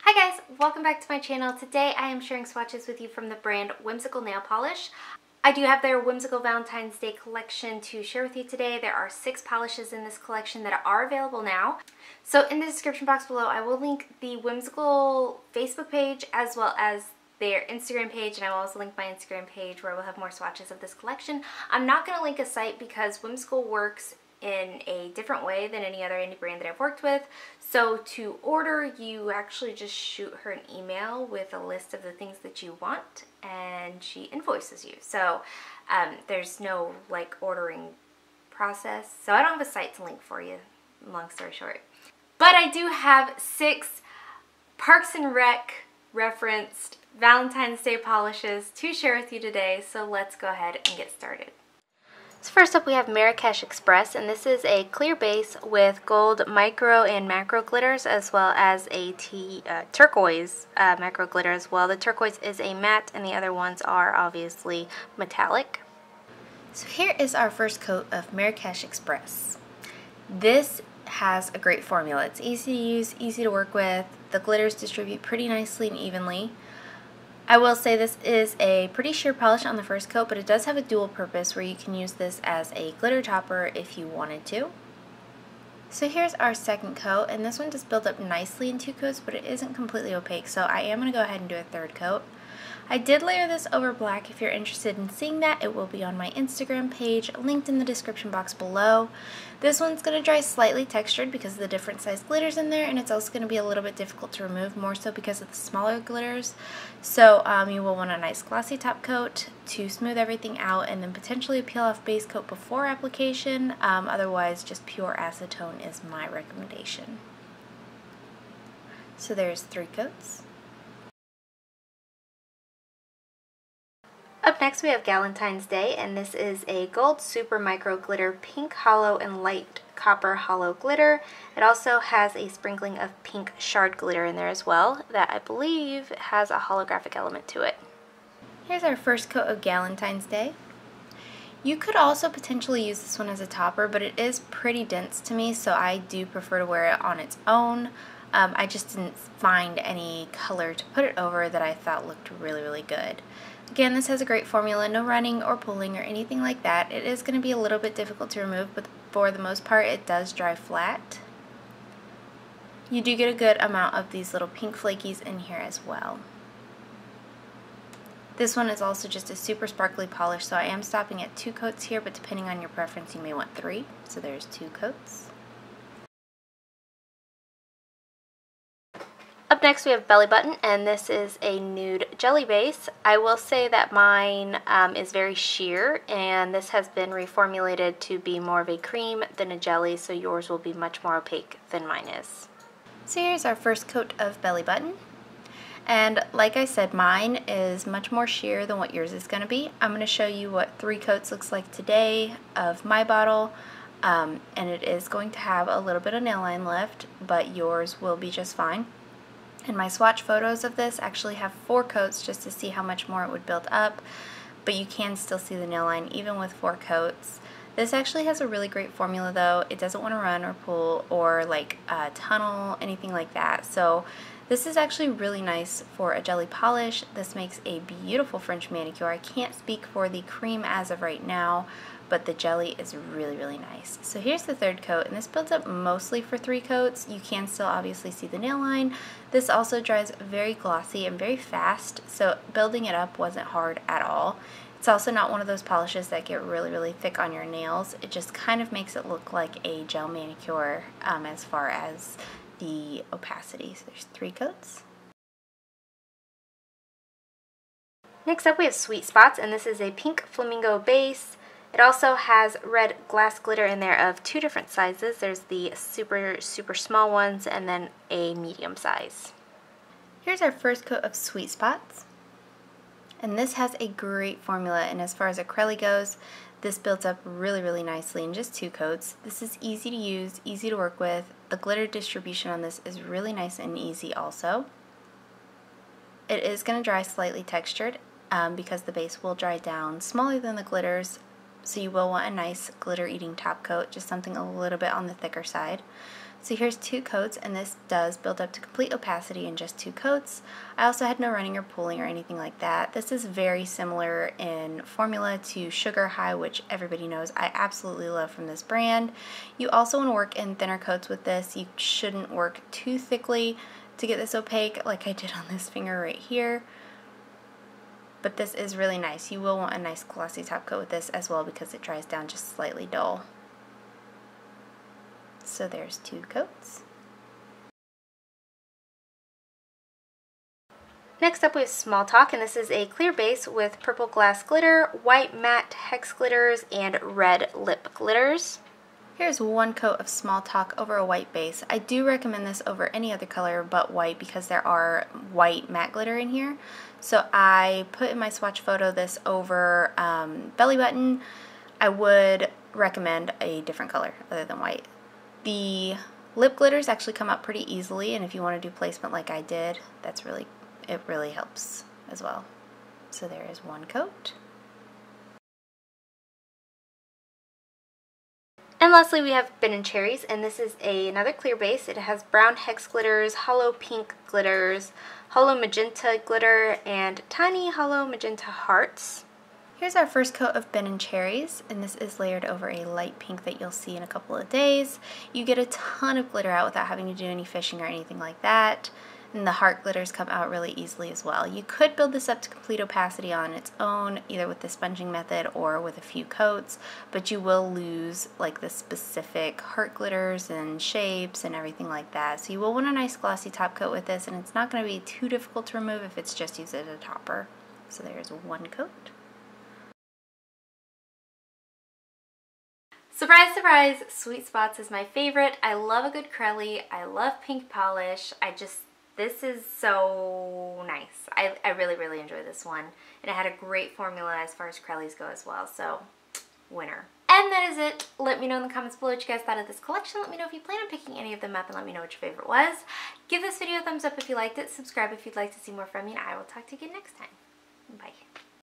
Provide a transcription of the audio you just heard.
Hi guys, welcome back to my channel. Today I am sharing swatches with you from the brand Whimsical Nail Polish. I do have their Whimsical Valentine's Day collection to share with you today. There are 6 polishes in this collection that are available now. So in the description box below I will link the Whimsical Facebook page as well as their Instagram page, and I will also link my Instagram page where we'll have more swatches of this collection. I'm not going to link a site because Whimsical works in a different way than any other indie brand that I've worked with. So to order, you actually just shoot her an email with a list of the things that you want and she invoices you. So there's no like ordering process. So I don't have a site to link for you, long story short. But I do have 6 Parks and Rec referenced Valentine's Day polishes to share with you today. So let's go ahead and get started. So first up we have Marrakesh Express, and this is a clear base with gold micro and macro glitters as well as a turquoise macro glitter as well. The turquoise is a matte and the other ones are obviously metallic. So here is our first coat of Marrakesh Express. This has a great formula. It's easy to use, easy to work with. The glitters distribute pretty nicely and evenly. I will say this is a pretty sheer polish on the first coat, but it does have a dual purpose where you can use this as a glitter topper if you wanted to. So here's our second coat, and this one does build up nicely in 2 coats, but it isn't completely opaque, so I am going to go ahead and do a third coat. I did layer this over black. If you're interested in seeing that, it will be on my Instagram page, linked in the description box below. This one's going to dry slightly textured because of the different size glitters in there, and it's also going to be a little bit difficult to remove, more so because of the smaller glitters. So you will want a nice glossy top coat to smooth everything out, and then potentially a peel off base coat before application. Otherwise, just pure acetone is my recommendation. So there's 3 coats. Up next we have Galentine's Day, and this is a gold super micro glitter, pink hollow and light copper hollow glitter. It also has a sprinkling of pink shard glitter in there as well that I believe has a holographic element to it. Here's our first coat of Galentine's Day. You could also potentially use this one as a topper, but it is pretty dense to me, so I do prefer to wear it on its own. I just didn't find any color to put it over that I thought looked really good. Again, this has a great formula, no running or pulling or anything like that. It is going to be a little bit difficult to remove, but for the most part it does dry flat. You do get a good amount of these little pink flakies in here as well. This one is also just a super sparkly polish, so I am stopping at 2 coats here, but depending on your preference you may want 3. So there's 2 coats. Up next we have Belly Button, and this is a nude jelly base. I will say that mine is very sheer, and this has been reformulated to be more of a cream than a jelly, so yours will be much more opaque than mine is. So here's our first coat of Belly Button, and like I said, mine is much more sheer than what yours is going to be. I'm going to show you what 3 coats looks like today of my bottle, and it is going to have a little bit of nail line left, but yours will be just fine. And my swatch photos of this actually have 4 coats just to see how much more it would build up, but you can still see the nail line even with 4 coats. This actually has a really great formula though. It doesn't want to run or pull or like tunnel, anything like that. So this is actually really nice for a jelly polish. This makes a beautiful French manicure. I can't speak for the cream as of right now, but the jelly is really nice. So here's the third coat, and this builds up mostly for 3 coats. You can still obviously see the nail line. This also dries very glossy and very fast, so building it up wasn't hard at all. It's also not one of those polishes that get really thick on your nails. It just kind of makes it look like a gel manicure as far as the opacity. So there's 3 coats. Next up we have Sweet Spots, and this is a pink flamingo base. It also has red glass glitter in there of 2 different sizes. There's the super small ones and then a medium size. Here's our first coat of Sweet Spots. And this has a great formula, and as far as acrylic goes, this builds up really nicely in just 2 coats. This is easy to use, easy to work with. The glitter distribution on this is really nice and easy also. It is going to dry slightly textured because the base will dry down smaller than the glitters. So you will want a nice glitter eating top coat, just something a little bit on the thicker side. So here's 2 coats, and this does build up to complete opacity in just 2 coats. I also had no running or pooling or anything like that. This is very similar in formula to Sugar High, which everybody knows I absolutely love from this brand. You also want to work in thinner coats with this. You shouldn't work too thickly to get this opaque like I did on this finger right here. But this is really nice. You will want a nice glossy top coat with this as well because it dries down just slightly dull. So there's 2 coats. Next up we have Small Talk, and this is a clear base with purple glass glitter, white matte hex glitters, and red lip glitters. Here's 1 coat of Small Talk over a white base. I do recommend this over any other color but white because there are white matte glitter in here. So I put in my swatch photo this over Belly Button. I would recommend a different color other than white. The lip glitters actually come out pretty easily, and if you want to do placement like I did, it really helps as well. So there is 1 coat. And lastly we have Cherries, and this is another clear base. It has brown hex glitters, hollow pink glitters, hollow magenta glitter, and tiny hollow magenta hearts. Here's our first coat of Cherries, and this is layered over a light pink that you'll see in a couple of days. You get a ton of glitter out without having to do any fishing or anything like that. And the heart glitters come out really easily as well. You could build this up to complete opacity on its own, either with the sponging method or with a few coats, but you will lose like the specific heart glitters and shapes and everything like that. So you will want a nice glossy top coat with this, and it's not going to be too difficult to remove if it's just used as a topper. So there's 1 coat. Surprise, surprise, Sweet Spots is my favorite. I love a good Crelly. I love pink polish. This is so nice. I really, really enjoy this one. And it had a great formula as far as Crellys go as well, so winner. And that is it. Let me know in the comments below what you guys thought of this collection. Let me know if you plan on picking any of them up, and let me know what your favorite was. Give this video a thumbs up if you liked it. Subscribe if you'd like to see more from me, and I will talk to you again next time. Bye.